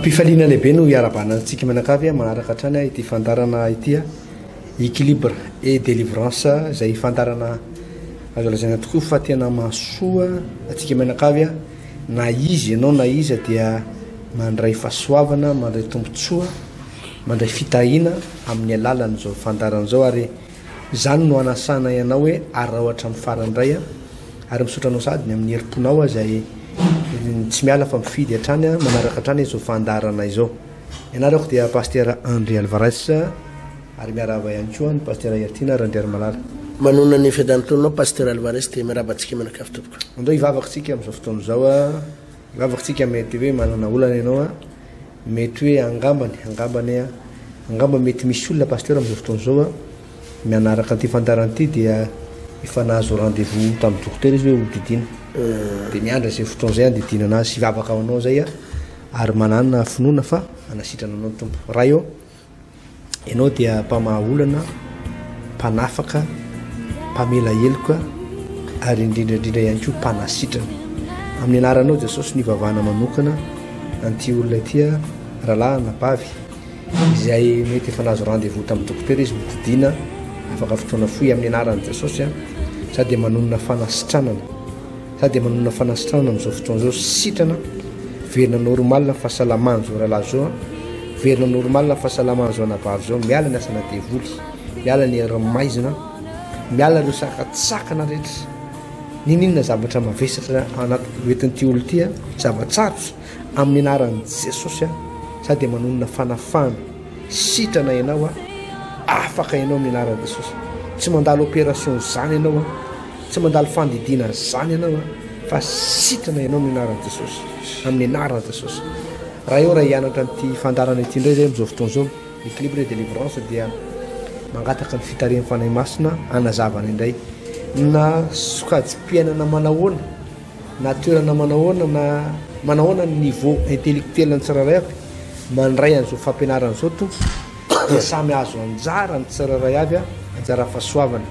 Pifaliana lehibe no iarabanantsika manakavy manaraka hatrany ity fandarana ity équilibre et délivrance izay fandarana azo lazaina tokoa fa tena mahasoa atsika manakavy na izy ianao na izy dia mandray fahasoavana mandray tombontsoa mandray fitahina amin'ny alalany zao fandarana zao ary zany no anasana ianao hoe araohatra amin'ny farandray ary misotranao sady ny amin'ny herim-ponao izay tsy miala fa mifidy hatrany manaraka hatrany izao fandarana izao ianarako dia pasteur André Alvarez ary miarahaba ihany koa ny pasteur Ertina Randriary Malala manona ny fedantonao pasteur Alvarez dia miarabantsika manakafy tompoko andao ivavakantsika amin'izao fotoana zao ivavakantsika mety hoe manana olana ianao mety hoe angamba mety misy olona pasteur amin'izao fotoana zao mianaraka an'ity fandarana ity dia efa nahazo rendez-vous tamin'ny dokotera izy hoe hodidina dia miandra izay fotoana zay andidina anazy ivavaka ao zay ary manana finoana fa anasitrana anao ny tompo raha eo ianao dia mpamaha olana mpanafaka mpamela heloka ary indrindrandrindra ihany koa mpanasitrana amin'ny anaranao Jesosy nivavahana manokana an'ity olona ity rahalahy na pavy izay mety efa nahazo rendez-vous tamin'ny dokotera izy hodidina afaka fotoana fohy amin'ny anaran'i Jesosy sady manonona fanasitranana amin'izao fotoana zao sitrana verina normal fahasalamana zao rahalahy zao verina normal fahasalamana zao anavavy zao miala ny asana devoly miala ny ramaizina miala ireo sakatsakana rehetra ninona zavatra mavesatra anaty oentin'ity olo ity zavatsarotra amin'ny anaran'i Jesosy sady manonona fanafana sitrana ianao afaka ianao amin'ny anaran'i Jesosy tsy mandalo opération zany ianao tsy mandalo fandidina zany ianao fa sitrana ianao amin'ny anaran'i Jesosy amin'ny anaran'i Jesosy raha eo raha hianatra n'ity fandarana ity indray zay amin'izao fotoana zao équilibre et délivrance dia mangataka ny fitarian'ny fanahy masina anazavana indray na sokajim-piainana manahoana na toerana manahoana na manahoana ny niveau intellectuel ny tsirairay avy mandray an'izao fampianarana zao tompo dia samy azo anjara ny tsirairay avy anjara fahasoavana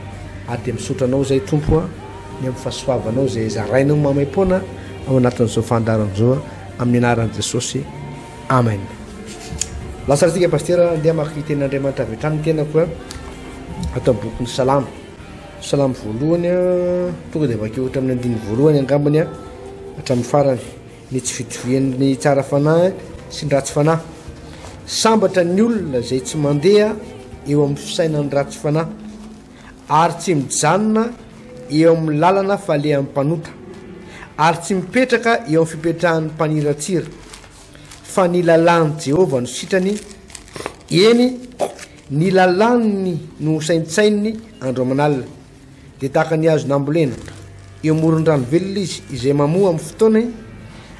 ary dia misotranao zay tompo ny amin'ny fahasoavanao zay zarainao mamaim-poana ao anatin'izao fandarana zao amin'ny anaran'i Jesosy amen. Lasarantsika pasteur andeha maka ten'Andriamanitra avy hatrany tena koa atao bokin'ny salamo voalohany tonga dia vakeo ohatra amin'ny andiny voalohany angambany hatramin'ny farany ny tsy fitovian'ny tsara fanahy sy ny ratsy fanahy sambatra ny olona zay tsy mandeha eo amin'ny fisainany ratsy fanahy ary tsy mijanona eo amin'ny lalana falehan'ny mpanota ary tsy mipetraka eo amin'ny fipetrahan'ny mpaniratsira fa ny lalàn'i Jehova no sitrany eny ny lalàny no saintsainy andro aman'alina dia tahaka ny azo nambolena eo amoron-drano velona izy izay mamoa amin'ny fotoana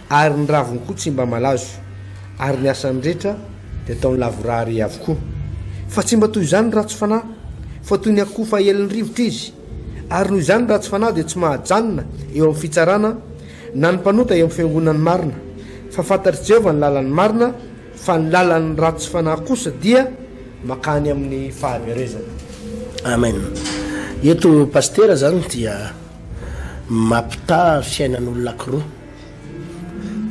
ary ny raviny koa tsy mba malazo ary ny asany rehetra dia ataony lavorary avokoa fa tsy mba toy izany ratsy fanahy fa toy ny akoho fa elin'ny rivotra izy ary noho izany ratsy fanahy dia tsy mahajanona eo amin'ny fitsarana na ny mpanota eo amin'ny fiangonan'ny marina fa fantatry Jehova ny lalan'ny marina fa ny lalan'ny ratsy fanahy kosa dia makany amin'ny fahaverezana amen. Eto pasteur zany dia mampita fiainan'olona anankiroa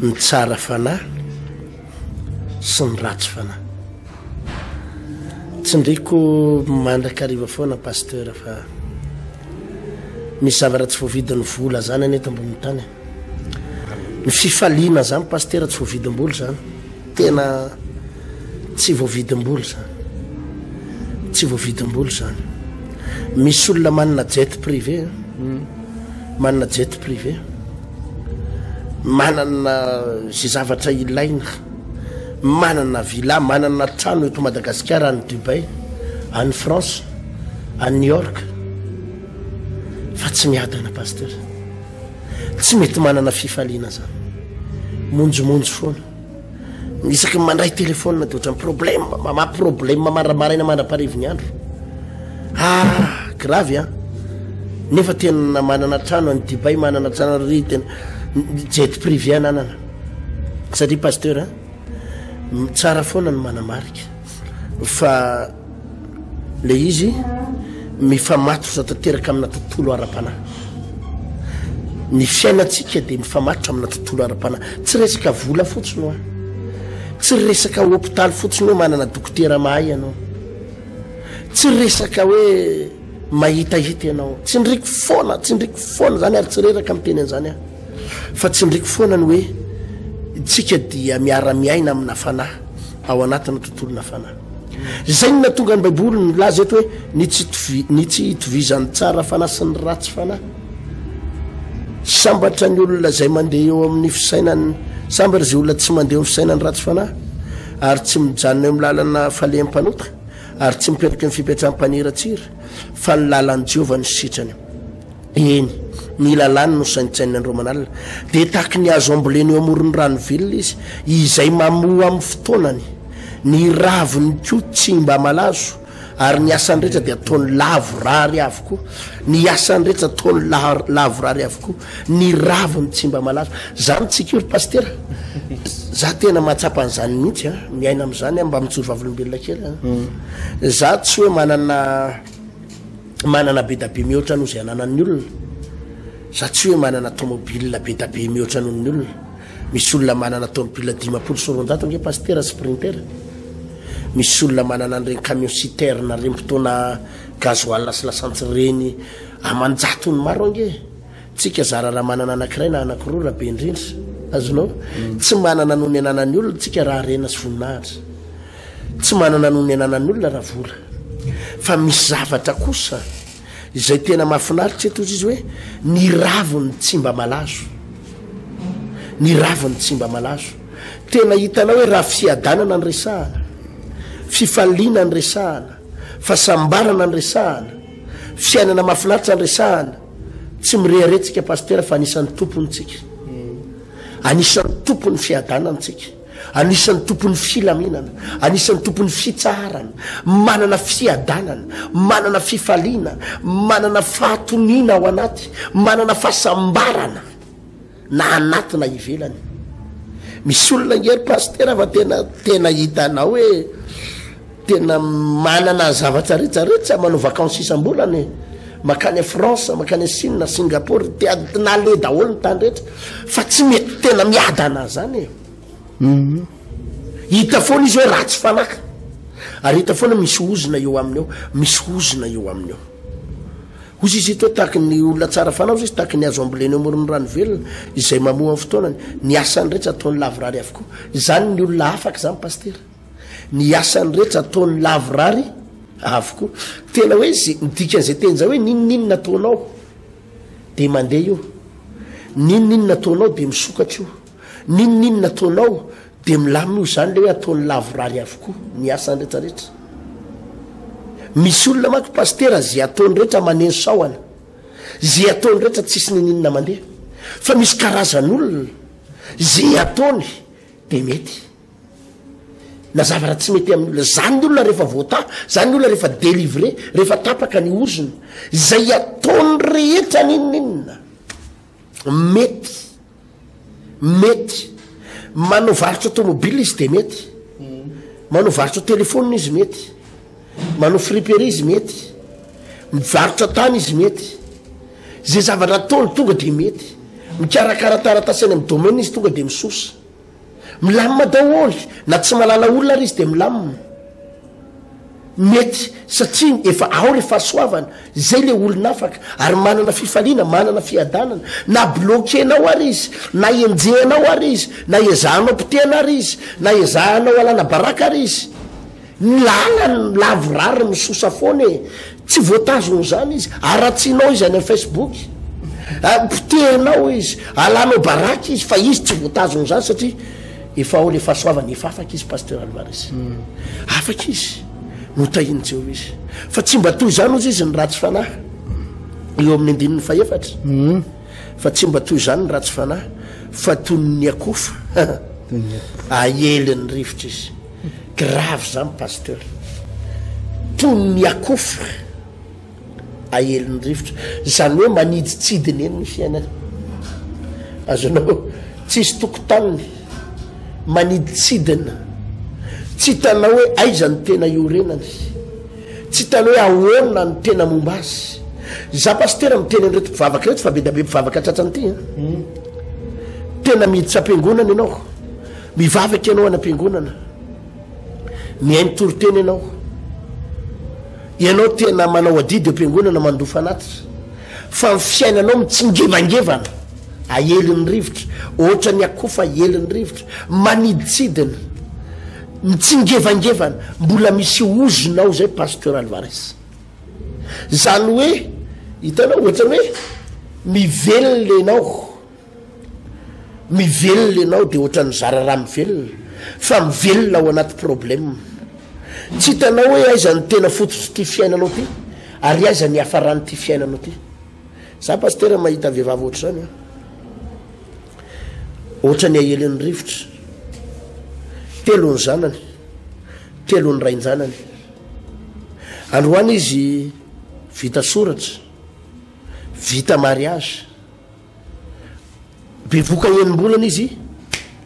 ny tsara fanahy sy ny ratsy fanahy tsy ndreko mandraka ariva foana pasteur fa misy zavatra tsy voavidin'ny vola zany aneto ambony tany ny fifaliana zany pasteur tsy voavidim-bola zany tena tsy voavidim-bola zany tsy voavidim-bola zany misy olona manana jet privé manana jet privé manana zay zavatra ilaina manana villa manana trano eto Madagasikara any Dubai any France any New York fa tsy miadana pasteur tsy mety manana fifaliana zany monjomonjo foana isaky mandray telefôna dia ohatrany problème maramaraina mandra-parivony andro gravy nefa tena manana trano any Dubai manana trano ry tena jet privé ananana satria pasteur tsara foana ny manamarika fa le izy mifamatotra tanteraka amina tontolo ara-panahy ny fiainantsika dia mifamatotra amina tontolo ara-panahy tsy resaka vola fotsiny tsy resaka hôpitaly fotsiny hoe manana dokotera mahay ianao, tsy resaka hoe mahitahita ianao, tsindriky foana zany ary tsy reraka amin'ny teny an'izany aho fa tsindriky foana ny hoe tsika dia miara-miaina amina fanahy ao anatina tontolona fanahy. Zay no natonga ny baiboly milaza eto hoe ny tsy itovizany tsara fanahy sy ny ratsy fanahy. Sambatra ny olona zay mandeha eo amin'ny fisainany, sambatra zay olona tsy mandeha eo amin'ny fisainany ratsy fanahy ary tsy mijanona eo amin'ny lalana faleham-panota ary tsy mipetraka amin'ny fipetrahan'mpaniratsira fa ny lalan'i Jehovah ny sitrany. Eny, ny lalany no saintsain'ny andromanalina dia tahaky ny azo amboleny eo amoron'ny rano velona izy izay mamoa amin'ny fotoanany, ny raviny koa tsy mba malazo ary ny asany rehetra dia ataony lavo rary avokoa, ny asany rehetra ataony lavo rary avokoa, ny raviny tsy mba malazo. Zany tsika io pastera, za tena mahatsapa an'izany mihitsy miaina amin'izany mba mitsoro vavolombelona kely. Za tsy hoe manana be da be mihoatra noho izay ananan'ny olona, za tsy hoe manana tomobile be da be mihoatra noho ny olona. Misy olona manana tomobile 500 sy 400 nge pastera sprinter, misy olona manana an'ireny camion citerne reny mpitona gazoal sy lasantsy reny amanjatony maro ange. Tsika zara raha manana anankiray na anankiroa raha be indrindra azonao, tsy manana noho ny ananan'ny olona tsika raha rena sy voninahitra, tsy manana noho ny ananan'ny olona raha vola, fa misy zavatra kosa izay tena mahafinaritra eto izy hoe ny raviny tsy mba malazo, ny raviny tsy mba malazo. Tena hitanao hoe raha fiadanana ny resahana, fifaliana ny resahana, fahasambarana ny resahana, fiainana mahafinaritra ny resahana, tsy mireharetsika pastera fa anisan'ny tompony tsika, anisan'ny tompony fiadanantsika, anisan'ny tompony filaminana, anisan'ny tompony fitsarana, manana fiadanana, manana fifaliana, manana fahatoniana ao anaty, manana fahasambarana na anaty na ivelany. Misy olona ngery pastera fa tena hitanao hoe tena manana zavatra rehetrarehetra, manao vakansa isam-bolany, makany a France, makany a Chine, Singapour, nale daholo ny tany rehetra fa tsy mety tena miadana zany. Hita foana izy hoe ratsy fanaka ary hita foana misy ozina eo aminy eo, misy ozina eo aminy eo. Ozy izy ito tahaky ny olona tsara fanao izy tahaky ny azo amboleny amoron'ny rano velona izay mamoa amin'ny fotoanany, ny asany rehetra ataony lavorary avokoa. Zany ny olona afaka zany pastera, ny asany rehetra ataony lavorary avokoa. Tena hoe izy dikan'izay teny zay hoe ninona ataonao dia mandeha io, ninona ataonao dia misokatra io, ninona ataonao dia milamina io. Zany le hoe ataony lavorary avokoa ny asany rehetrarehetra. Misy olona manko pastera zay ataony rehetra maneno saoana, zay ataony rehetra tsisy ninona mandeha, fa misy karazan'olona zay ataony dia mety na zavatra tsy mety amin'ny olona. Zany ny olona rehefa voata, zany ny olona rehefa délivre, rehefa tapaka ny ozony, zay ataony rehetra ninona mety. Manao varotra tomobile izy dia mety, manao varotra telefônina izy mety, manao friperie izy mety, mivarotra tany izy mety, zay zavatra ataony tonga dia mety, mikarakara taratasy any amin'ny domaine izy tonga dia misosa, milamina daholy, na tsy malala olona ary izy dia milamina mety, satria efa ao le fahasoavana, zay le olona afaka ary manana fifaliana, manana fiadanana. Na blokenao ary izy, na enjehanao ary izy, na ezahanao potehana ary izy, na ezahanao alana baraka ary izy, ny lalany lavorary misosa foana e, tsy voatazony zany izy, aratsinao izy any amin'ny Facebook, potehinao izy, alanao baraka izy, fa izy tsy voatazony zany satria efa ao le fahasoavana, efa afaka izy pasteur Alvarez, afaka izy no tahiny Jehovah izy. Fa tsy mba toy zany ozy izy ny ratsy fanahy eo amin'ny andininy faefatra, fa tsy mba toy zany ny ratsy fanahy fa toy ny akofa aheliny rivotra izy. Grave zany pasteur, toy ny akofa aheliny rivotra, zany hoe maniditsidiny eny ny fiainana. Azonao tsisy tokotaniny, maniditsidina, tsy hitanao hoe aiza ny tena iorenany, tsy hitanao hoe ahoana ny tena momba azy. Za pastera miteny an'ireto mpivavaka reto fa be da be mpivavaka tratrany ty, tena miditra am-piangonana ianao, mivavaky ianao anam-piangonana mihainy toroteny ianao tena manao adidy am-piangonana mandofa anatitra fa ny fiainanao mitsingevangevana aheliny rivotra ohatra ny akofa aheliny rivotra maniditsidina mitsingevangevana mbola misy ozonao zay pasteur Alvarez zany hoe hitanao ohatra hoe mivelona ianao dia ohatra ny zararaha mivelona fa mivelona ao anaty problème tsy hitanao hoe aiza ny tena fototsy ty fiainanao ty ary aiza ny hafarany ty fiainanao ty za pasteur mahita vehivavy ohatra zany ohatra ny aheliny rivotra telo ny zanany telo ny rain-janany androany izy vita soratra vita mariage bevoka enim-bolana izy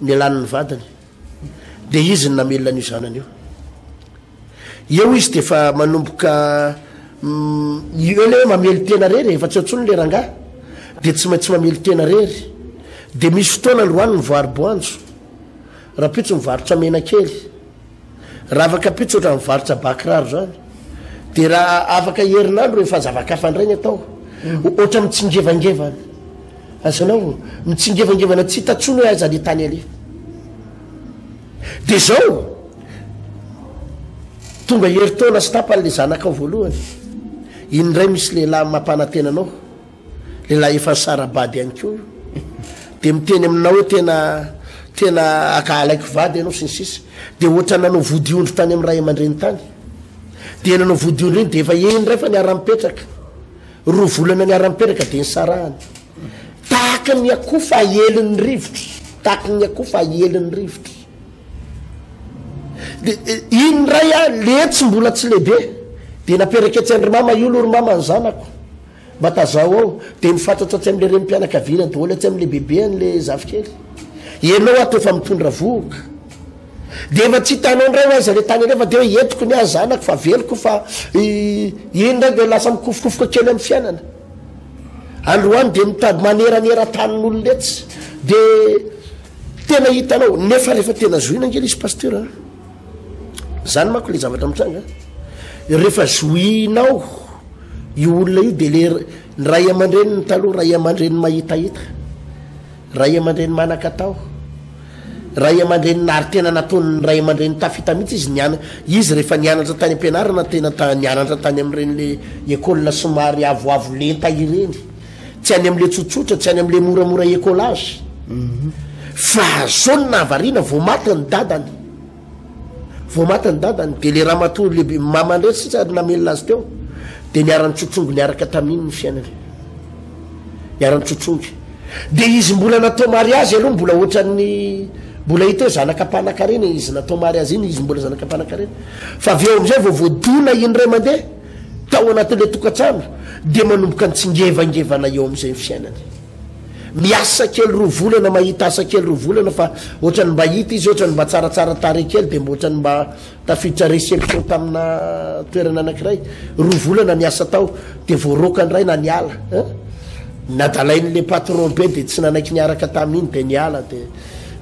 ny alaniny vadiny dia izy ny namelona an'io zanany eo izy dia efa manomboka eo le hoe mamely tena rery efa tsy atsony le rangahy dia tsy maintsy mamely tena rery dia misy fotoana androany ny voariboanjo raha pitso mivarotra mena kely raha afaka pitso ohatra mivarotra bakiraro zany dia raha afaka herinandro efa zavakafandray ny atao ohatra mitsingevangevana azanao mitsingevangevana tsy hitatsony hoe aiza le tany ale dia zao tonga heritaona sy tapany le zanakao voalohany indray misy lehilahy mampanantenanao lehilahy efa sarabady ihany koa dia miteny aminao hoe tena akahalaiko vady ianao sinsisy dia ohatra nanao vodiondro tany amin'ny ray aman-dreny tany dia nanao vodiondro iny dia efa indray fa niara-mipetraka roa volana niara-mipetraka dia nysarahany tahaka ny akofa aheliny rivotra tahaka ny akofa aheliny rivotra iny ray letsy mbola tsy lehibe dia naperaka etsy andrimama io ry mama ny zanako mba tazao ao dia mifatratra tsy amin'le rem-pianakaviana daholo tsy amin'le bebean'le zafikely ianao ato efa mitondra voka dia efa tsy hitanao ndray aiza le tany rehefa dia hoe entiko ny azy zanako fa veloko fa iny ndray dia lasa mikofokofoka kely amin'ny fiainana androany dia mitady maneranera-tanin'olonetsy dia tena hitanao nefa rehefa tena zoina angely izy pasteur zany manko le zavatra mitranga rehefa zoinao io olona io dia le ray aman-dreny ny taloha ray aman-dreny mahitahita ray aman-dreny manan-katao ray aman-dreny nary tena nataony ray aman-dreny tafita mihitsy izy rehefa nianatra tany am-pianarana tena nianatra tany amin'ireny le école somary avoavo lenta ireny tsy any amin'le tsotsotra tsy any amin'le moramora écolage fa zao ny nahavariana voamaty ny dadany dia le raha matory lehibe mamandresy sy sady namelona azy teo dia niarany tsotsongy niaraka taminy ny fiainany niarany tsotsongy dia izy mbola natao mariazy aloha mbola ohatran'ny mbola hita hoe zanakam-panan-karena izy natao mariazy iny izy mbola zanakam-panan-karena fa avy eo amin'izay vao voadona iny ray mandeha tao anatin'le tokantrano dia manomboka nitsingevangevana eo amin'izay ny fiainany miasa kely roa volana mahita asa kely roa volana fa ohatrany mba hita izy ohatrany mba tsaratsara tare kely dia mba ohatrany mba tafiditra réception tamina toerana anankiray roa volana niasa tao dia voarokany ray na niala nadalain'le patron be dia tsy nanaiky niaraka taminy dia niala dia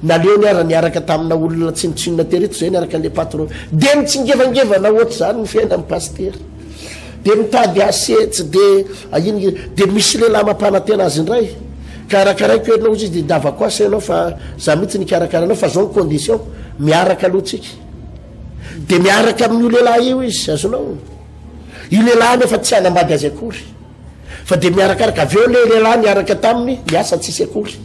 naleo niara niaraka tamina olona tsinotsinona tereto zay niaraka an'le patron dia mitsingevangevana ohatra zany ny fiaina amin'ny paster dia mitady asetsy dia misy lehilahy mampanantena azy indray karakaraiko ianao izy dia davako asa ianao fa za mihitsy nikarakara anao fa zao ny condition miaraka aloha tsika dia miaraka amin'io lehilahy io izy azonao io lehilahy nefa tsy hanambady azy akory fa dia miarakaraka avy eo le lehilahy niaraka taminy niasa tsisy akory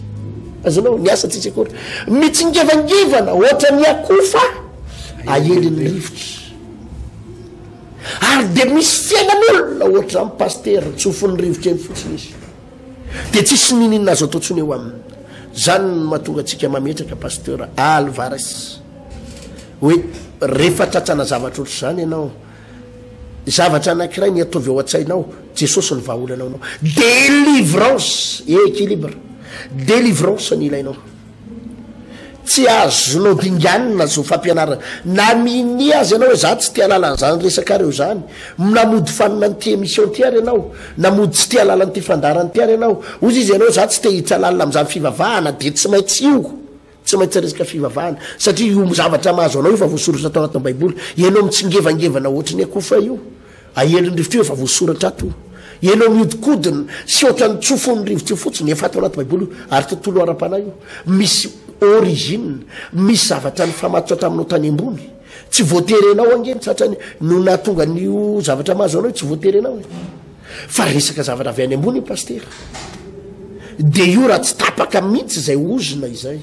azonao niasa tsisy akory mitsingevangevana ohatra ny akofa aheliny rivotra ary dia misy fiainan'olona ohatra amin'ny paster tsofony rivotra eny fotsiny izy dia tsisy nininina azo ataontsony eo aminy zany mahatonga antsika mametraka pasteur Alvarez hoe rehefa tratrana zavatra ohatr' zany ianao zavatra anankiray ny ataovy eo an-tsainao jesosy ny vahaolanao anao délivrance équilibre délivrance ny ilainao tsy azonao dinganina zo fampianarana na mini azy ianao hoe za tsy tia lalany zany resaka reo zany namody fanina nyty émission ty ary ianao namody tsy tia lalany ty fandarany ty ary ianao ozy izy ianao za tsy te hiditra lalina amin'izany fivavahana dia tsy maintsy io tsy maintsy resaka fivavahana satria io zavatra mahazo anao io fa voasoratra atao anatin'ny baiboly ianao mitsingevangevana ohatrany akofa io ahelonyrivotry io fa voasoratra ato ianao miodikodina sy ohatrany tsofony rivotry io fotsiny efa atao anaty baiboly io ary tontolo ara-pana io misy origine misy zavatra ny famatso hatraminao tany ambony tsy voaterenao angeny satrany no natonga nio zavatra mahazo anao tsy voaterenao fa resaka zavatra avy any ambony pastera de io raha tsy tapaka mihitsy zay ozona izay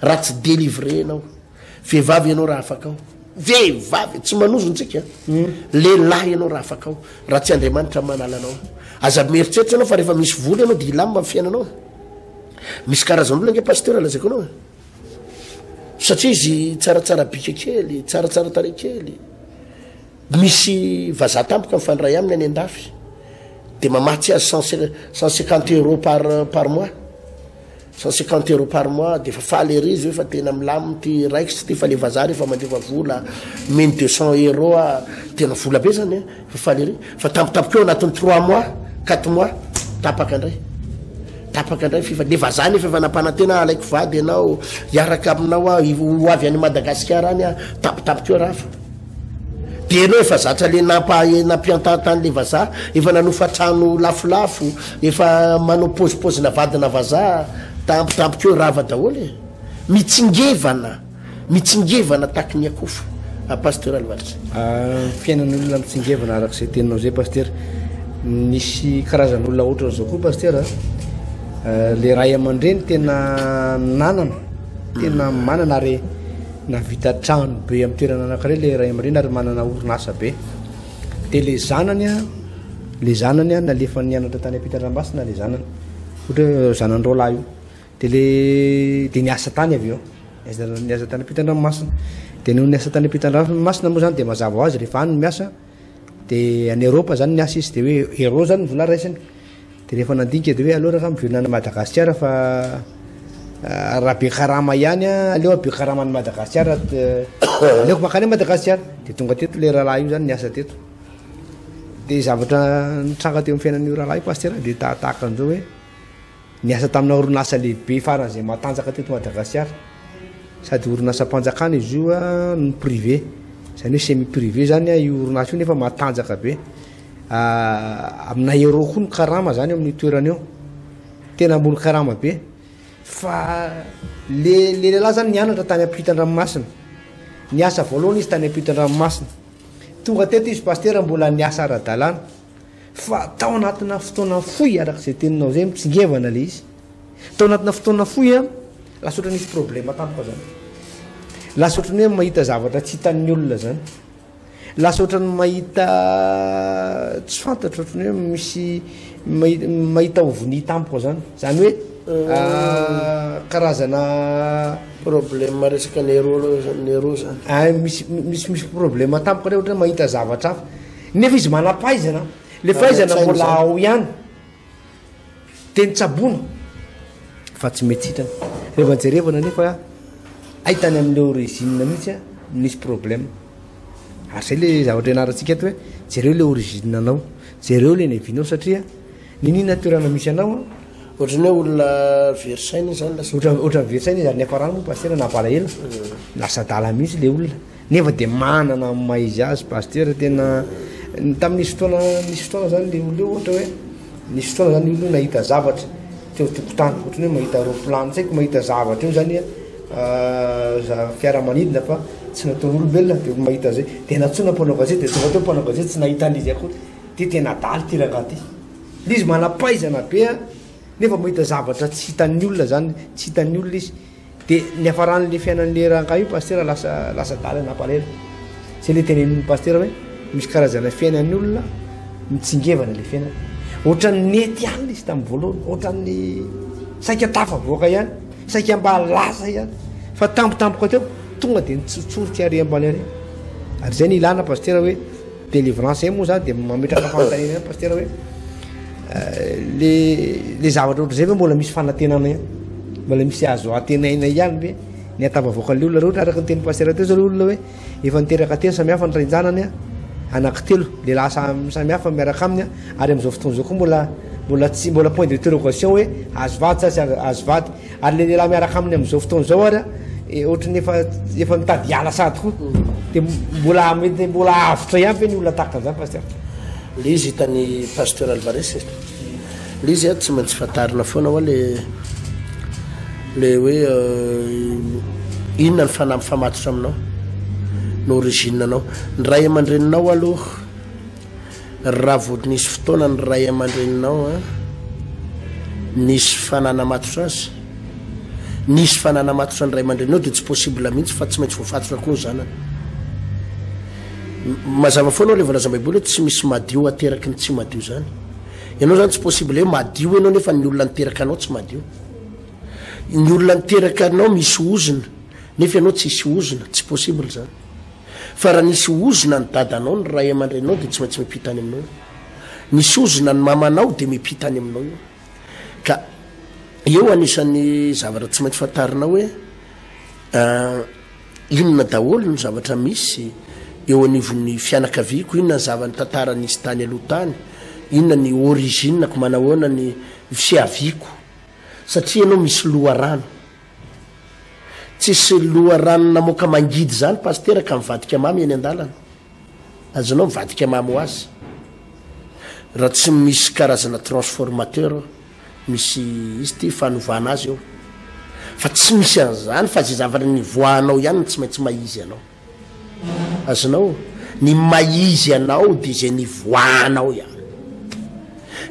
raha tsy délivrenao vehivavy ianao raha afakao vehivavy tsy manozontsika lehilahy ianao raha afakao raha tsy andriamanitra manalanao aza mieritreritra anao fa rehefa misy voly ianao de ilamina amin'ny fiainanao misy karazan'olona nge pastera lazaiko anao satria izy tsaratsara bika kely tsaratsara tare kely misy vazaha tampoka mifandray aminy any andafy de mamatsy azy 150 € par mois 150 € par mois de fa faly ery izy hoe fa tena milaminy ty raiky sy ty fa le vazaha rehefa mandefa vola meny 200 € tena vola be zany fa faly ery fa tampotapokeo anatin'ny 3 mois 4 mois tapaka indray fifa de vazaha nefa efa nampanantena alaiky vady ianao hiaraka aminao ho avy any Madagasikara any tapotapokeo rafa de anao efa zatra le nampiantatany le vazaha efa nanofa trano lafolafo efa manao pozipozina vadina vazaha tampotapokeo rava daholy mitsingevana taky ny akofa pasteur Alvaritra fiainan'olona mitsingevana arak'izay teninao zay pasteur nisy karazan'olona ohatra zao koa pasteur le ray aman-dreny tena manana ary navita trano be amin'ny toerana anankiray le ray aman-dreny ary manana orinasa be de le zanany nalefa nianatra tany ampitan-dranomasina le zanany ohatra zanandroalahy io de niasa tany avy eo niasa tany ampitan-dranomasina de no niasa tany ampitan-dranomasina moa zany de mazava ho azy rehefa any miasa de any Europa zany niasa izy de hoe ero zany vola raisiny de rehefa nandinika de hoe aleo raha mivelona any Madagasikara fa raha be karama ihany aleo be karama any Madagasikara aleoko makany Madagasikara de tonga teto le rahalahy io zany niasa teto de zavatra nitranga teo amin'ny fiainan'io rahalahy pasteur de tahaka an'izao hoe niasa tamina orinasa lehibe faran'izay matanjaka teto Madagasikara sady orinasa mpanjakana izy io no privé zany hoe semi privé zany io orinasa io nefa matanjaka be amina euro koa ny karama zany amin'ny toerana eo tena ambony karama be fa le lehilahy zany nianatra tany ampitan-dranomasina niasa voalohany izy tany ampitan-dranomasina tonga teto izy pasteur mbola niasa ara-dalàna fa tao anatina fotoana fohy arak'izay teninao zay mitsingevana le izy tao anatina fotoana fohy lasa ohatrany misy problème tampoka zany lasa ohatrany hoe mahita zavatra tsy hitan'ny olona zany lasa ohatrany mahita tsy fantatra ohatrany hoe misy mahita ovony tampoka zany hoe karazana problème resaka nero zany misy problème tampoka re ohatrany mahita zavatra hafa nefa izy manapaizana le fahaizana mbola ao ihany teny tsabona fa tsy mety hitrany rehefa jerevana nefa ahitany amin'le origine mihitsy misy problème ary zay le zavatra ianarantsika to hoe jereo le origine anao jereo le nevinao satria ninina toerana misy anao ohatrany hoe olona versainy zany ohatran'ny versainy izy ary nefa rano moa pasteur napalahelo lasa dala mihitsy le olona nefa de manana maizy azy pasteur tena tamin'nisy fotoana zany le olona io ohatra hoe nisy fotoana zany olona nahita zavatra teo tokotany ohatrany hoe mahita roplan tsaiko mahita zavatra io zany fiaramanidina fa tsy nataon'olombelona de mahita zay de natsona mpanao gazety de tonga teo mpanao gazety tsy nahitan'izy akory de tena daly ty raha ty le izy manapaizana be nefa mahita zavatra tsy hitan'ny olona zany tsy hitan'ny olona izy de ny afaran'le fiainan'le rangaha io pasteur lasa daly napalelo zay le tenen'ny pasteur hoe misy karazana fiainan'ny olona mitsingevana le fiainana ohatrany nety ihany izy tamin'ny voalohany ohatrany saika tafavoaka ihany saika mba lasa ihany fa tampotampoka teo tonga de nitsotsorotsy ary ambany ary ary zay ny ilana pasteur hoe délivrance moa zany de mametraka fantanena pasteur hoe le zavatra ohatra zay hoe mbola misy fanantenana ihany mbola misy azo atenaina ihany be ny atavavoakan'le olona rehetra araka ny teny pasteur teo zao le olona hoe efa niteraka telo samihafa ny rainjanany anankitelo lehilahy samihafa miaraka aminy ary am'izao fotoana zao koa mbola mbola point d'interrogation hoe azo vaty sa sy azo vaty ary le lehilahy miaraka aminy am'izao fotoana zao ara ohatrany efa mitady hiala sady koa de mbola avotra iampy ny olona tahaka zany pasteur. Le izy hitany pasteur Alvarez le izy a tsy maintsy fatarina foana hoa le hoe inona ny fanahy mifamatotra aminao no origine anao ny ray aman-dreninao aloha raha vo nisy fotoana ny ray aman-dreninao nisy fanana matotra azy nisy fanana matotra ny ray aman-dreninao de tsy possible mihitsy fa tsy maintsy voafatotra koa zanany mazava foanao le volaza baiboly hoe tsy misy madio ateraky ny tsy madio zany ianao zany tsy possible hoe madio ianao nefa ny olona niteraka anao tsy madio ny olona niteraka anao misy ozina nefa ianao tsy isy ozina tsy possible zany fa raha nisy ozina ny dadanao ny ray aman-drenao de tsy maintsy mipitany aminao nisy ozina ny mamanao de mipitany aminao io ka eo anisan'ny zavatra tsy maintsy fantarina hoe inona daholo ny zavatra misy eo anivon'ny fianakaviako inona ny zavany tantara nisy tany aloha tany inona ny origineko manahoana ny fiaviako satria ianao misy loharano tsisy loharano namoaka mangidy zany pasteur ka mivadika mamy eny an-dalana azonao mivadika mamy ho azy raha tsy misy karazana transformateur misy izy ty fanovana azy eo fa tsy misy an'izany fa zay zavatra ny voanao ihany tsy maintsy maizy anao azonao ny maizy anao de zay ny voanao ihany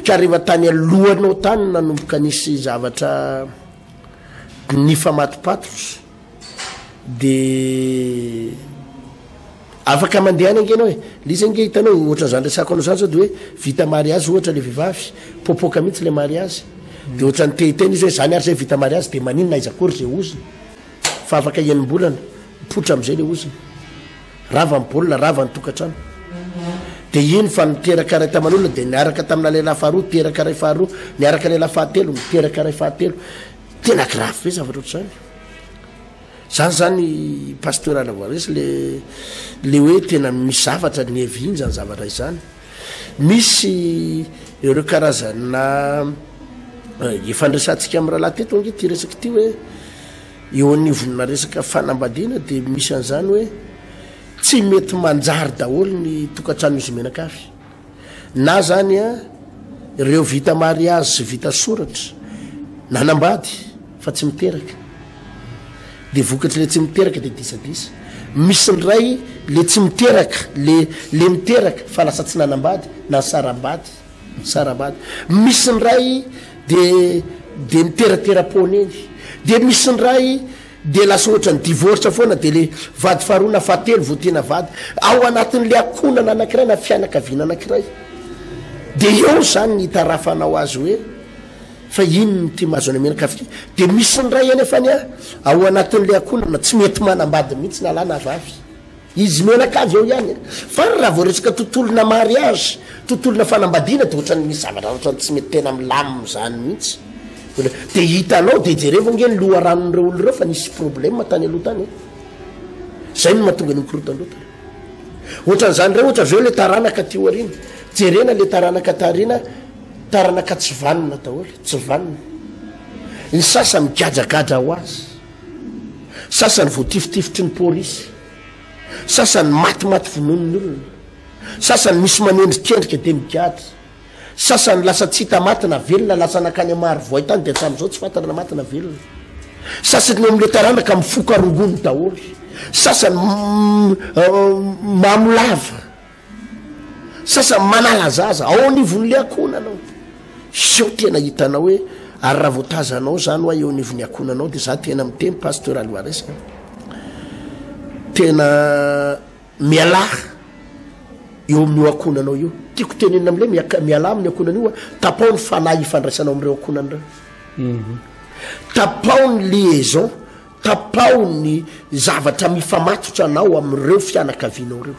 ka rehefa tany alohanao tany nanomboka nisy zavatra ny famatopatotra de afaka mandehany angenao hoe lizy ange hitanao ohatra zany resako anao zany zao de hoe vita mariazy ohatra le vehivavy popoka mihitsy le mariazy de ohatra ny tehiteny izy hoe zany ary zay vita mariazy de maninona izy akory zay oziny fa afaka enim-bolana potra am'izay le oziny rava ny baolina rava ny tokatrano de iny fa niteraka ray taman'olona de niaraka tamina lehilahy faharoa teraka ray faharoa niaraka lehilahy fahatelo miteraka ray fahatelo tena grave be zavatra oatra zany zany pasteur Alvarez le hoe tena misy zavatra ny eviny zany zavatra izany misy ireo karazana ifandresantsika amin'ny rahalahy teto ange ty resaky ty hoe eo anivonina resaka fanambadiana de misy an'izany hoe tsy mety manjary daholo ny tokatrano izy menakavy na zany a ireo vita mariazy sy vita soratra nanambady fa tsy miteraka de vokatry le tsy miteraka de disadisa misy ndray le tsy miteraka le miteraka fa lasa tsy nanambady na sarabady misy ndray de miteratera-pony eny de misy ndray de lasa ohatra ny divorce foana de le vady faharoa na fahatelo vo tena vady ao anatin'le akonana anankiray na fianakaviana anankiray de eo zany ny tarafanao azy hoe fa ino ny ty mahazo any menakavy de misy ndray anefany ao anatin'le akonana tsy mety manambady mihitsy na lahy na vavy izy menakavy eo ihany fa raha vo resaka tontolona mariage tontolona fanambadiana de ohatrany misy zavatra ohatrany tsy mety tena milaminy zany mihitsy de hitanao de jerevo nge ny loharanon'ireo olo reo fa nisy problème tany aloha tany zay no mahatonga ny mikorotandrota ohatran'izany reo ohatra aveo le taranaka ty oarina jerena le taranaka tarina taranaka tsy vanina daholo tsy vanina ny sasany migadragadra ho azy sasany voatifitifitry ny polisy sasany matimaty vonon'ny olona sasany misy manendrikendrika de migadra sasany lasa tsy hita matina velona lasa nakany amary voay tany de atsam'izao tsy fantana matina velona sasany ny am'le taranaka mifoka rongony daholo sasany mamolava sasany manalazaza ao anivon'le akonanao seo tena hitanao hoe ary raha voatazanao zany hoa eo anivon'ny akonanao de za tena miteny pasteur Alvarez tena mialaha eo amin'io akonanao io tiako tenenina am'le miala amin'ny akonana io tapao ny fanahy ifandraisanao am'ireo akonanireo tapao ny liaison tapao ny zavatra mifamatotra anao am'ireo fianakavianao reo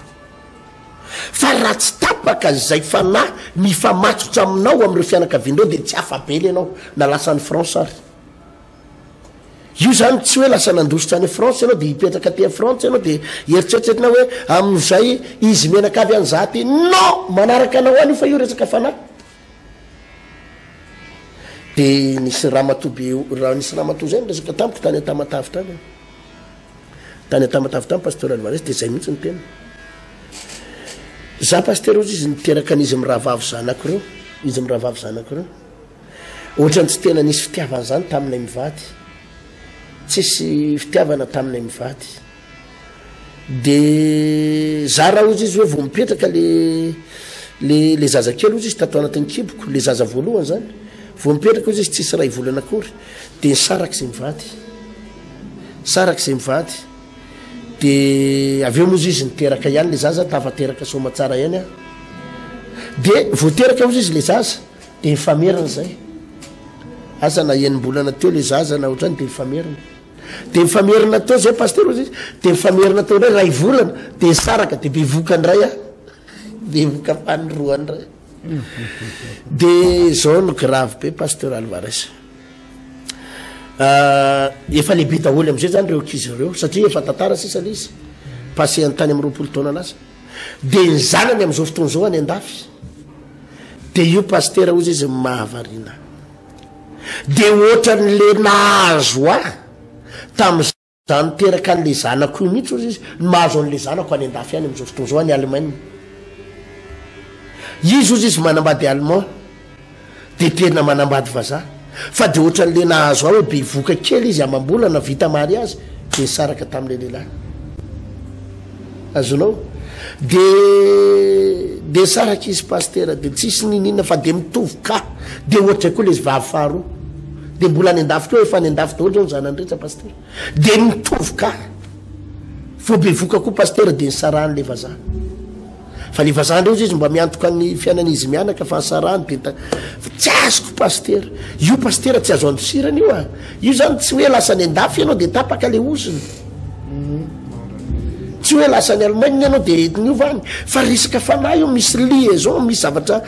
fa raha tsy tapaka zay fanahy mifamatotra aminao am'ireo fianakavianareo de tsy afabely ianao na lasany France ary io zany tsy hoe lasa nandositra any France ianao de hipetraka ty France ianao de eritreritretina hoe am'izay izy menakavy any za ty non manaraka anao any io fa io resaka fanahy dia nisy nisy ramatoa zay resaka tamiko tany Tamatavy tany Tamatavy tany pasteur Alvarez dia zay mihitsy ny tena za pasteur ozy izy niteraka an'izy mirahavavy zanako reo izy mirahavavy zanako reo ohatrany tsy tena nisy fitiavana zany taminay mivady tsisy fitiavana taminay mivady dia za raha ozy izy hoe vo mipetraka le zaza kely ozy izy tatao anatin'ny kiboko le zaza voalohany zany vo mipetraka ozy izy tsisy ray volana akory dia sarak'izay mivady dia aveo mozy izy niteraka ihany le zaza tafateraka somatsara ihany dia voateraka ozy izy le zaza dia mifamerina zay asa na enim-bolana teo le zaza na ohatrany dia mifamerina dia mifamerina tao zay pasteur ozy izy dia mifamerina tao ndray ray volana dia saraka dia bevoka ndray bevoka fanoroany ray dia zao no grave be pasteur Alvarez efa lehibe daholo am'izay zany reo ankizy reo satria efa tantara sisa le izy passé an-tany amin'ny 20 taona lasa dia ny zanany amin'izao fotoana zao any an-dafy dia io pasteur ozy izy mahavarina dia ohatran'le nahazo tamin'izany teraka an'le zanako io mihitsy ozy izy mahazo an'le zanako any an-dafy any amin'izao fotoana zao any Allemagne izy ozy izy manambady allemand dia tena manambady vazaha fa dia ohatran'le nahazo hoe be voka kely izy amam-bolana vita mariazy dia nisaraka tamin'le lehilahy azonao dia saraka izy pasteur dia tsisy ninina fa dia mitovy ka dia ohatra koa le izy vavy faharoa dia mbola any an-dafy keo efa any an-dafy daholo zao ny zanany rehetra pasteur dia mitovy ka fo be voka koa pasteur dia nisarahany le vazaha fa le vazaha ndreo izy mba miantoka ny fiainan'izy mianaka fa nisarahany dia tsy azoko pasteur io pasteur tsy azo andosirana io io zany tsy hoe lasa ny an-dafy ianao dia tapaka le oziny tsy hoe lasa ny Allemagne ianao dia entiny io vany fa resaka fanahy io misy liaison misy zavatra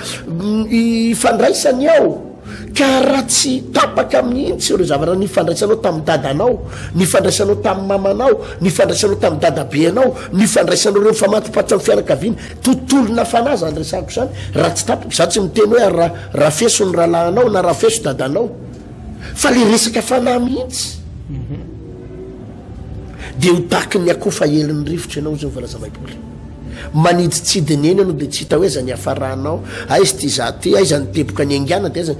ifandraisany ao ka raha tsy tapaka mihitsy ireo zavatra nifandraisanao tamin'ny dadanao nifandraisanao tamin'ny mamanao nifandraisanao tamin'ny dadabe anao nifandraisanao reo famatompatra amin'ny fianakaviana tontolona fanahy zany resako zany raha tsy tapaka za tsy miteny hoe raha feso ny rahalahanao na raha feso dadanao fa le resaka fanahy mihitsy dia ho taky ny akofa helin'ny rivotra ianao zay mivolaza baiboly maniditsidiny eny anao dia tsy hita hoe zany hafaranao aizy ty za ty aiza nitepoka ny angana dia aizany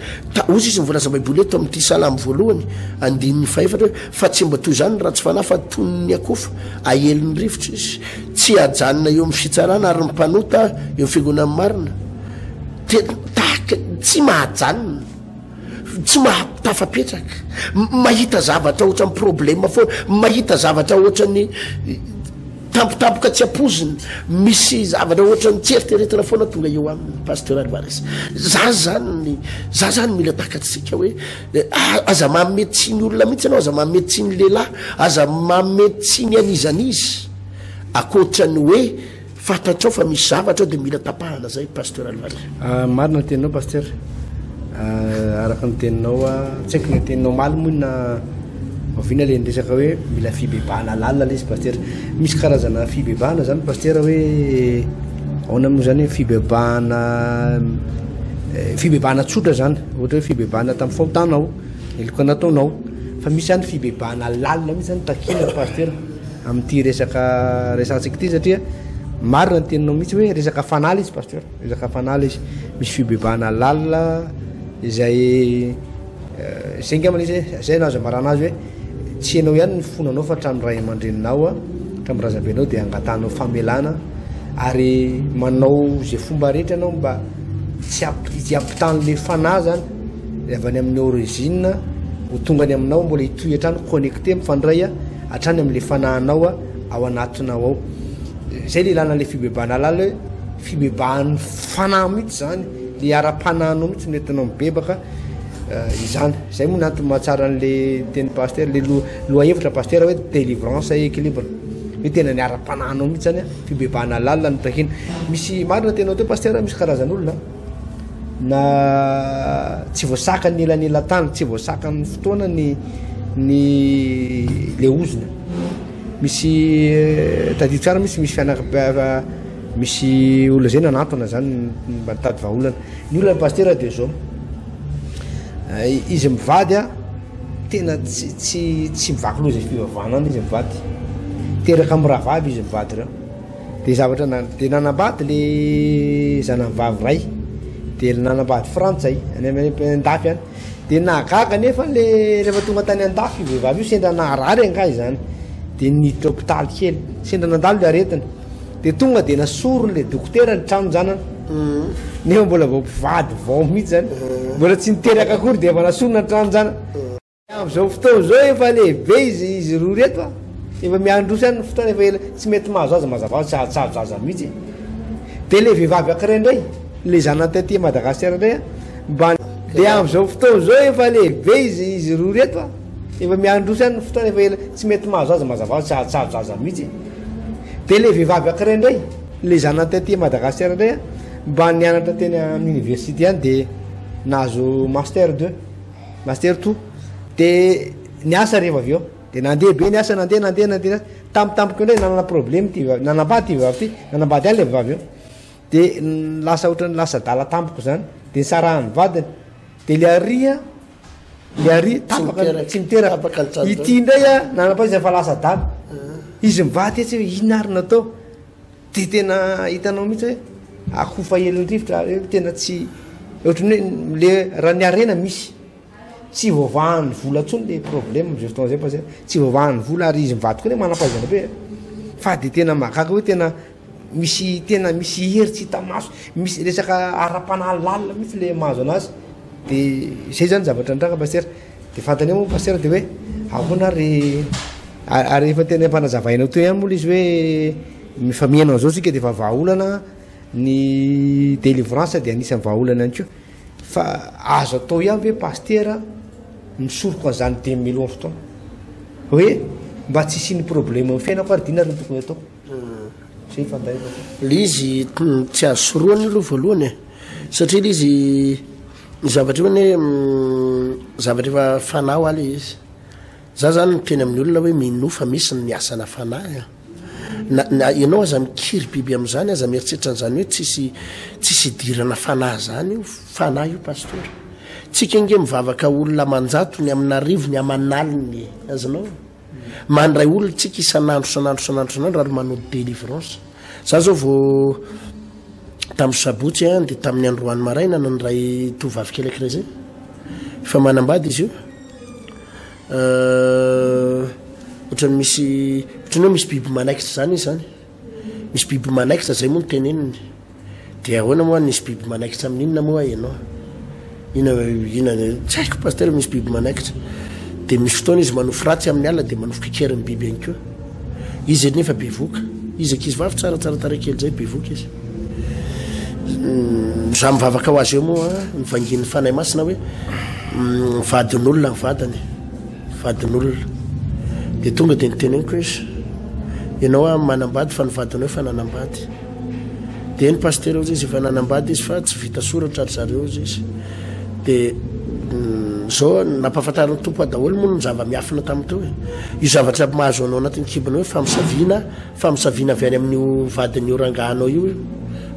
ozy izy mivolaza baiboly eto amin'ity salamy voalohany 5:4 hoe fa tsy mba toy zany raha tsy fanahy fa tony ny akofa ahelin'ny rivotra izy tsy ajanona eo amin'ny fitsarana ary mpanota eo amin'ny fiangonan'ny marina dia tsy mahajanona tsy mahatafapetraka mahita zavatra ohatrany problema foana mahita zavatra ohatrany tampotampoka tsy apoziny misy zavatra ohatrany tsy eritreretina foana tonga eo amin'ny pasteur Alvarez za zany mila takatsika hoe aza mametsiny olona mihitsy anao aza mametsiny lehilahy aza mametsiny anizanizy akotrany hoe fantatrao fa misy zavatra ao dia mila tapahana zay pasteur Alvarez marina teninao pasteur araka ny teninao tsy haiko ny teninao maly moa na avina le nyresaka hoe mila fibebahana lalina le izy pasteur misy karazana fibebahana zany pasteur hoe aona moa zany fibebahana tsotra zany ohatra hoe fibebahana tamin'ny fahotanao eloko nataonao fa misy zany fibebahana lalina mihitsy zany takina pasteur amin'ity resantsika ity satria marina ny teninao mihitsy hoe resaka fanaly izy pasteur resaka fanaly izy misy fibebahana lalina izay zay ngamana izy zay nazo ambarana azy hoe tsy ianao ihany ny fonanao fa hatramin'ny ray aman-dreninao hatramin'ny razabenao dia angatanao famelana ary manao zay fomba rehetra anao mba tsy ampitan'le fanahy zany avy any amin'ny origine ho tonga any aminao mbola hitoy hatrany connecté mifandray hatrany amin'le fanahinao ao anatinao ao zay le ilana le fibebahana lala hoe fibebahan'ny fanahy mihitsy zany le ara-panahinao mihitsy nentinao mibebaka izany zay moa nantony mahatsara an'le teny pasteur le loahevitra pasteur hoe délivrance équilibre hoe tena ny ara-panahinao mihitsy zany fibebahana lalina no takina misy marina tenao teo pasteur misy karazan'olona na tsy voasaka ny elanela-tany tsy voasaka ny fotoana ny le ozina misy tadito tsara misy fianaka misy olona zay nanatona zany mba nitady vahaolana ny olona pasteur dia zao izy mivady a tena tsy mivaky loha zay fivavahana any izy mivady teraka amy raha vavy izy mivady reo de zavatra de nanambady le zanavavy ray de nanambady frantsay any andafy any de nagaga nefa le rehefa tonga tany andafy vehivavy io sendra naharary angah zany de niditra hôpitaly kely sendra nandalo le aretina de tonga de nasorony le dokotera ny trano zanany nefa mbola vao mpivady vao mihitsy zany mbola tsy niteraka akory de efa nasorona ny trano zana am'izao fotoa zao efa lehibe izy roa reto a efa miandrosy any fotoana efa ela tsy mety mahazo aza mazava tsy zaza mihitsy de le vehivavy akiray ndray le zanany taty Madagasikara ndray a mba de am'izao fotoa zao efa lehibe izy roa reto a efa miandrosy any fotoana efa ela tsy mety mahazo aza mazava tsy zaza mihitsy de le vehivavy akiray ndray le zanany taty Madagasikara ndray a mba nianatra teny amin'ny université any de nahazo master 2 master 2 de niasa rehefa avy eo de nandeha be niasa nandeha tampotampoka ndray nanana problème ty nanambady ty vehivavy ty nanambady any le vehivavy eo de lasa ohatrany lasa dala tampoko zany de nisarahany vadiny de le ari tapaka tsy miteraka ity ndray a nanapa izy fa lasa dala izy mivady tsy hoe inona ary natao de tena hitanao mihitsy hoe akofa elon-drivotra tena tsy ohatrany hoe le raha niarena misy tsy voavahan'ny vola ntsony le problème am'izay fotoana zay fa tsy voavahan'ny vola ary izy mivady koa ne manam-pahaizana be fa de tena mahagaga hoe tena misy hery tsy hita maso misy resaka ara-panahalalina mihitsy le mahazo anazy de zay zany zavatra ndraka paster de fantany moa paster de hoe ahoana ary efa tena mpanazavainao toy ihany mola izy hoe mifamianao zao tsika de efa vahaolana ny délivrance de anisany vahaolana ihany koa fa azo atao ihany hoe paster misoroko an'izany 2000 fotoana hoe mba tsy siny problème amin'ny fiainako ary dina reo tokony atao zay fantay le izy tsy azo soroany aloha voalohany e satria le izy zavatra io hoe zavatra efa fanao aly izy za zany miteny amin'ny olona hoe minofa misy ny asana fanahy na ianao aza mikiry biby am'izany aza mieritreritra n'izany hoe tsisy idirana fanahy zany io fanahy io pastor tsika nge mivavaka olona manjato ny amin'arivo ny amanaliny azanao mandray olona tsika isanandro raha manao délivrance za zao vao tamin'ny sabotsy a de tamin'ny androany maraina nandray tovavy kelakira zay fa manambady izy io ohatrany hoe misy biby manaikitra zany izy zany misy biby manaikitra zay moa noteneniny de ahoana moa nisy biby manaikitra amin'inona moa ianao ina tsy haiko paster misy biby manaikitra de misy fotoana izy manofi ratsy amin'ny alina de manofi kekeriny biby ihany koa izy nefa bevoka izy akizy vavy tsaratsaratarykely zay bevoka izy za mivavaka ho azy eo moa mivanginy fanahy masina hoe vadin'olona vadin'olona de tonga de niteneniko izy ianao a manambady fa nivadinao fa nanambady de ny paster eo zay izy efa nanambady izy fa tsy vita soratra ary zareo izy izy de zao nampahafantariny tompo adaholo moa no zava miafina tamin'ny teo hoe io zavatra mahazo anao anatin'ny kibona hoe famisaviana avy any amin'io vadin'ny orangahanao io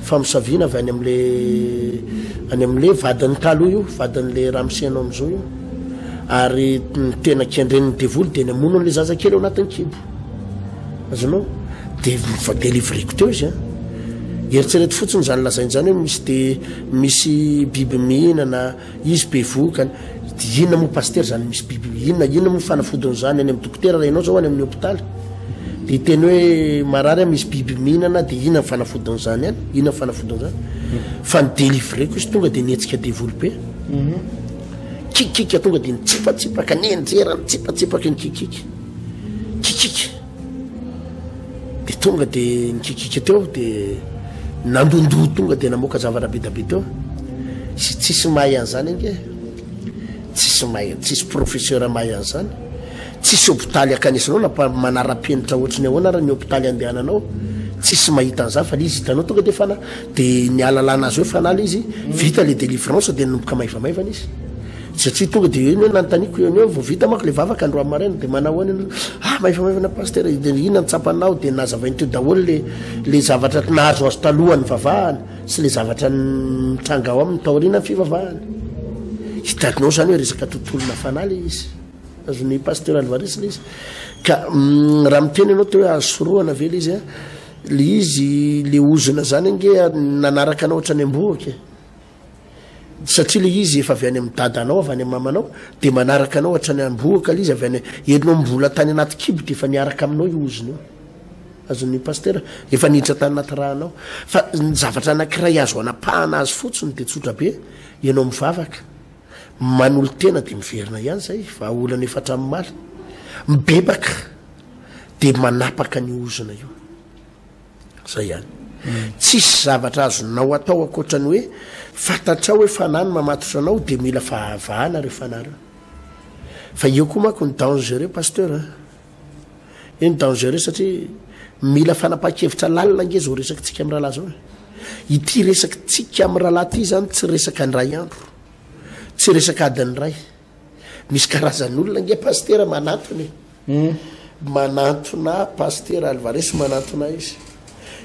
famisaviana avy any am'le vadin'ny talo io vadin'le ramosianao am'izao io ary tena kendreniny devoly de ny amono an'le zaza kely ao anatin'ny kibo azanao de delivreko teo izy a eritserety fotsiny zany lazain'zany hoe misy biby mihinana izy bevokany inona moa paster zany misy biby inona moa fanafodiny zany any amin'ny dokotera raha ianao zao any amin'ny hôpitaly de teny hoe marary misy biby mihinana de inona fanafodiny zany any inona fanafodiny zany fa ny delivreko izy tonga de nietsika devoly be kikika tonga de nitsipatsipaka nienjera nitsipatsipaka ny kikika de tonga de nikikika teo de nandondoa tonga de namoaka zavatra betabe teo sy tsisy mahay an'izany ange tsisy professeur mahay an'izany tsisy hôpitaly akanesanao manara-penitra ohatrany ahoana raha ny hôpitaly andehananao tsisy mahita an'izany fa le izy hitanao tonga de fana de ny alalana azy hoe fanala izy vita le délivrance de nomboka maivamaivana izy satria tonga de eny hoe nanotaniko eny eo vao vita mako le vavaka andro amin'ny maraina de manao any maivamaivana paster de inona nitsapanao de nazavainy teo daholo le zavatra nahazo azo talohany vavahana sy le zavatra nitranga ao amin'ny taoriana ny fivavahana hitanao zany hoe resaka tontolona fanaly izy azony pasteur Alvarez izy ka raha miteny anao teo hoe azo soroana vela izy a le izy le ozona zany nge nanaraka anao ohatrany ambohaka satria le izy efa avy any amin'ny dadanao avy any amin'ny mamanao de manaraka anao ohatrany ambohaka le izy avy any enao mbola tany anaty kibo de efa niaraka aminao io ozony io azony pasteur efa niditra tany anaty rahanao fa ny zavatra anankiray azo anapahana azy fotsiny de tsotra be ianao mivavaka manolo tena de miverina ihany zay fa olana efatra amin'ny maly mibebaka de manapaka ny ozona io zay ihany tsisy zavatra azonao atao akoatrany hoe fantatrao hoe fanany mamatotra anao de mila fahavahana rehefa anareo fa io koa manko ny dangereux pasteur iny dangereux satria mila fanapa-kevitra lalina nge zao resaka tsika amin'ny rahalahy zao ity resaka tsika amin'ny rahalahy ty zany tsy resaka ndray andro tsy resaka adiny ray misy karazan'olona nge pasteur manatony manatona pasteur Alvarez manatona izy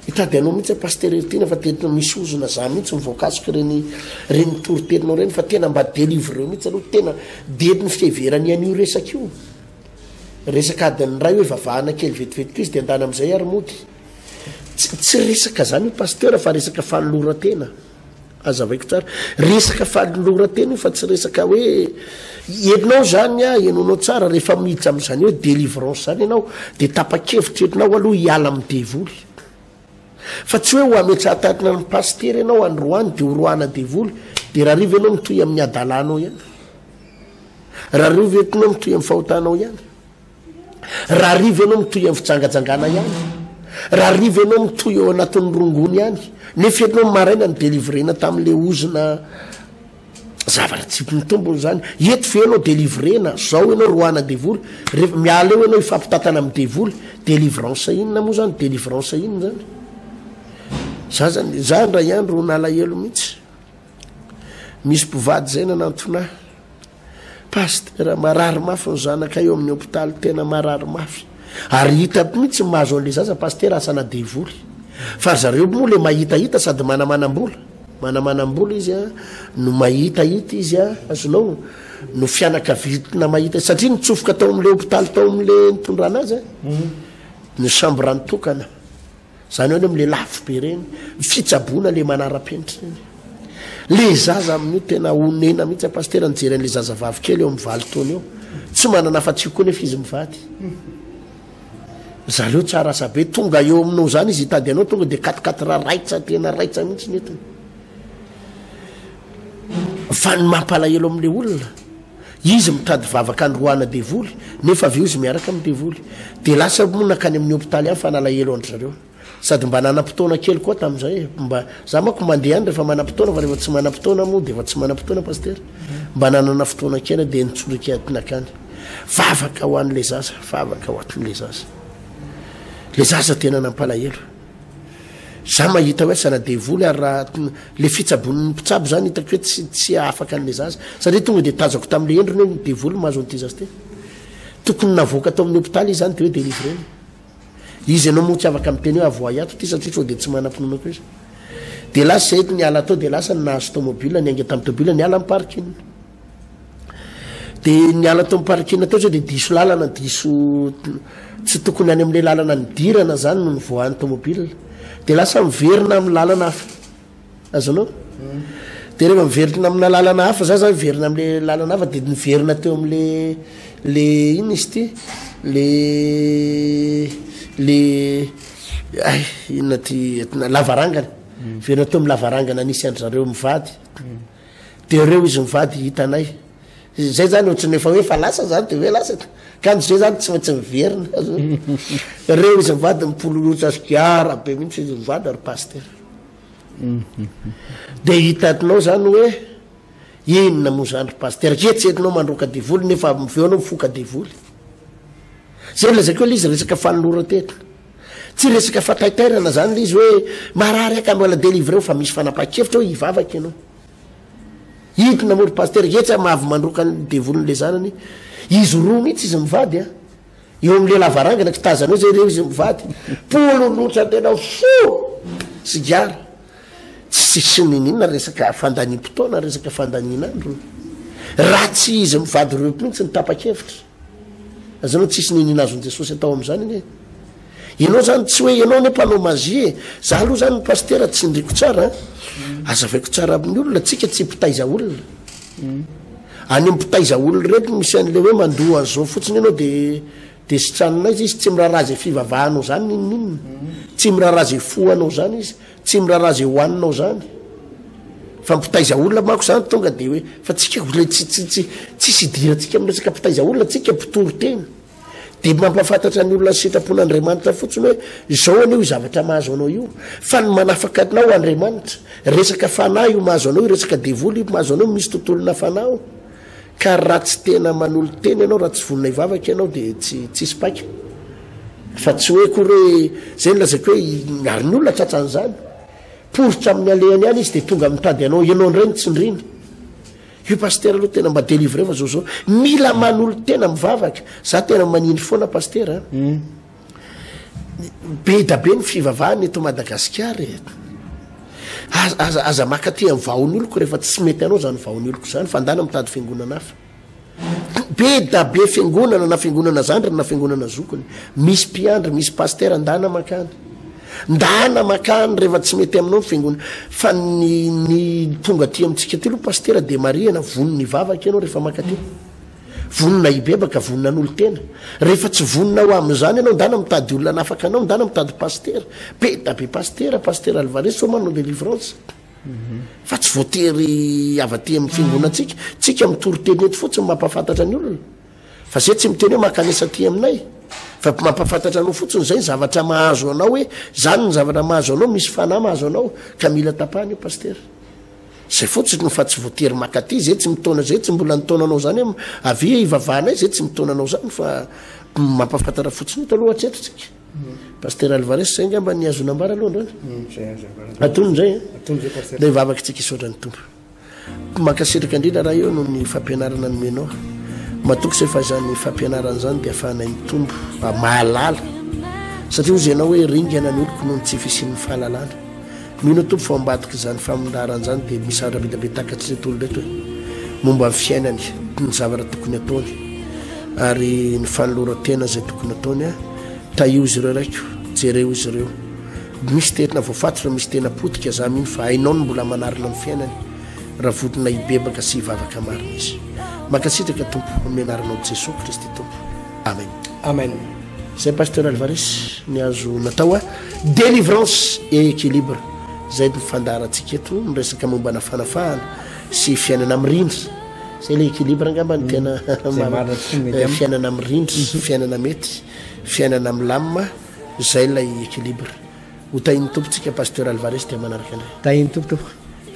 itady anao mihitsy pasteur tina fa tena misy ozona za mihitsy mivoakasika reny toritelinao reny fa tena mba délivreo mihitsy aloha tena dedy ny fiheverany an'io resaka io resaka adiny ray hoe vavahana kely vetivetika izy de andana amin'izay ary mody tsy resaka zany io pasteur fa resaka fanolora-tena azavaiko tsara resaka fanolora-tena io fa tsy resaka hoe enao zany a enonao tsara rehefa miditra amin'izany hoe délivrance zany ianao de tapa-kevitra entinao aloha hiala amin'ny devoly fa tsy hoe ho ametrahatarina ny pasteur ianao androany de horoana devoly de raha riva ianao mitoy amin'ny adalanao ihany raha riva entinao mitoy amin'ny fahotanao ihany raha riva ianao mitoy amin'ny fijangajangana ihany raha riva ianao mitoy eo anatin'ny rongony ihany nefa entinao maraina ny délivrena tamin'le ozona zavatra tsy mitombony zany eto fe ianao délivrena zao ianao roana devoly rehefa miala eo ianao ifampitatana amin'ny devoly délivrance inona moa zany délivrance inona zany za zany za ndray andro nalahelo mihitsy misy mpivady zay nanantona pasteur marary mafy ny zanaka eo amin'ny hôpitaly tena marary mafy ary hita mihitsy mahazo an'le zaza pasteur asana devoly fa zareo moa le mahitahita sady manamanam-bola izy a no mahitahita izy a azonao no fianakavitina mahita satria nitsofoka tao amin'le hôpitaly tao amin'le nitondrana azy ny chambre nitokana zany hoe amin'le lafo be reny fitsaboana le manara-penitra reny le zaza amin'io tena onena mihitsy pasteur nijery an'le zaza vavy kely eo amin'ny valy taona eo tsy manana afa-tsy koa nefa izy mivady zareo tsara asabe tonga eo aminao zany izy hitady anao tonga de 4 raitsa tena raitsa mihitsy netiny fa ny mampalahelo amin'le olona izy mitady vavaka androana devoly nefa avy eo izy miaraka amin'ny devoly de lasa monakany amin'ny hôpitaly any fa nalahelo andry zareo sady mba nanam-potoana kely koa tamin'izay mba za manko mandeha any rehefa manam-potoana fa rehefa tsy manam-potoana moa de efa tsy manam-potoana pasteur mba nanana fotoana kely de nitsoroky atinakany vavaka ho an'le zaza vavaka ho atin'le zaza le zaza tena nampalahelo za mahita hoe sana devoly ary raha le fitsabon'ny mpitsabo zany hitako hoe tsy afaka an'le zaza satria tonga de tazako tamin'le endriny hoe devoly mahazo an'ity zaza ty tokony navoaka tao amin'ny hôpitaly izy zany de hoe délivré izy anao moa tsy afaka miteny hoe avoayato ty satria sao de tsy manam-pinoana koa izy de lasa ety niala tao de lasa nahazo tomobile nianga tamin'ny tomobile niala amin'ny parking de niala tao amin'ny parking tao zay de diso lalana diso tsy tokony any amin'le lalana nidirana zany no nivoahan'ny tomobile de lasa miverina amin'ny lalana hafa azonao de rehefa miverina amina lalana hafa za za miverina amin'le lalana hafa de niverina teo amin'le le ino izy ty le inona ty lavarangana verina teo amin'ny lavarangana nisy andry zareo mivady de reo izy mivady hitanay zay zany ohatrany efa hoe fa lasa zany de hoe lasa kanjo zay zany tsy maintsy miverina reo izy mivady mipololotra azokiara be mihitsy izy mivady ary pasteur de hitatinao zany hoe inona moa zany ry pasteur ketsy etinao mandroka devoly nefa miveo anao mifoka devoly zay lazako hoe le izy resaka fanolora-tena tsy resaka fataitairana zany le izy hoe marary aka mbola délivré fa misy fanapa-kevitra hoe hivavaka ianao hitina moa ry pasteur ketsy mahavy mandroka ny devolyn'le zanany izy roa mihitsy izy mivady a eo amin'le lavarangana kitazanao zay reo izy mivady pololotra tena fo sy giara tsy sininina resaka fandaniam-potoana resaka fandaninandro raha tsy izy mivady reo mihitsy ny tapakevitra azanao tsisy ninazony jesosy atao am'zany iny ianao zany tsy hoe ianao ne mpanao mazie za aloha zany pastera tsy ndriko tsara azavaiko tsara amin'ny olona tsika tsy mpitaiza olona any mpitaiza olona reky misy an'le hoe mandoha an'zao fotsiny ianao de sitranona izy izy tsy miraharazy fivavahanao zany ninninna tsy miraharazy foanao zany izy tsy miraharazy hoaninao zany fa mpitaiza olona mako zany tonga de hoe fa tsika le tsisy idiratsika amresaka mpitaiza olona tsika mpitoro tena de mampafantatra ny olona sitrapon'Andriamanitra fotsiny hoe zao anio zavatra mahazo anao io fa ny manafaka anao Andriamanitra resaka fanahy io mahazo anao resaka devoly io mahazo anao misy tontolona fanao ka raha tsy tena manolo tena ianao raha tsy vonona ivavaka ianao de tsisy paika fa tsy hoe kory zay ny lazako hoe ary ny olona tratran'zany poritra amin'ny alehany any izy de tonga mitady anao ianao nireny tsy ndriny io pastera aloha tena mba délivre fa zao mila manolo tena mivavaka za tena manindry foana pastera be da be ny fivavahany eto Madagasikara aza makaty amin'ny vaon'oloko rehefa tsy mety anao zany vaon'oloko zany fa andana mitady fiangonana hafa be da be fiangonana na fiangonana zandry na fiangonana zokony misy mpiandry misy pastera andana makany ndana makany rehefa tsy mety aminao fiangonana fa ny tonga ty amintsika ty aloha pastera de mariana vonony vavaka ianao rehefa makaty vonona ibebaka vonona n'olo tena rehefa tsy vonona ho am'zany ianao ndana mitady olona nafaka anao ndana mitady pastera be da be pastera Alvarez so manao délivrance fa tsy voatery avaty amin'ny fiangonantsika tsika mitoro teny eto fotsiny mampafantatra ny olona fa zay tsy miteny hoe makanesa ty aminay fa mampafantatra anao fotsiny zay zavatra mahazo anao hoe zany ny zavatra mahazo anao misy fanahy mahazo anao ka mila tapahany io pastera zay fotsiny fa tsy voatery makaty zay tsy mitona zay tsy mbola nitonanao zany avy ivavahanay zay tsy mitonanao zany fa mampafantatra fotsiny ito aloha atretritsika pastera Alvarez zay ngamba ny azo nambara aloha ndrany atonzay da ivavaky tsika isaotra ny tompo makasitraka indrindra raha eo no ny fampianarana nomenao matoky zay fa zany fampianarana zany de afahanay mitombo mahalala satria ozy ianao hoe ringana ny oloko noho ny tsy fisian'ny fahalalana mino tompo fa ambadiky zany famondaran zany de misy zavatra bitabe takatry zay tolo reto hoe momba ny fiainany ny zavatra tokony ataony ary ny fanolorantena zay tokony ataony taio izy ireo raiko jereo izy ireo misy tetina voafatotra misy tena potika za mino fa hainao ny mbola manarina ny fiainany raha vodina ibebaka sy ivavaka marina izy makasitraka tompo amin'ny anaranao Jesosy Kristy tompo amen zay pasteur Alvarez ny azo natao délivrance et équilibre zay mifandarantsika eto miresaka momba na fanafahana sy fiainana mirindra zay le équilibre ngamba ny tena fiainana mirindra fiainana mety fiainana milamina zay lay équilibre ho tahiny tompotsika pasteur Alvarez de manaraka indray tahiny tompo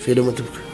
veloma tompoka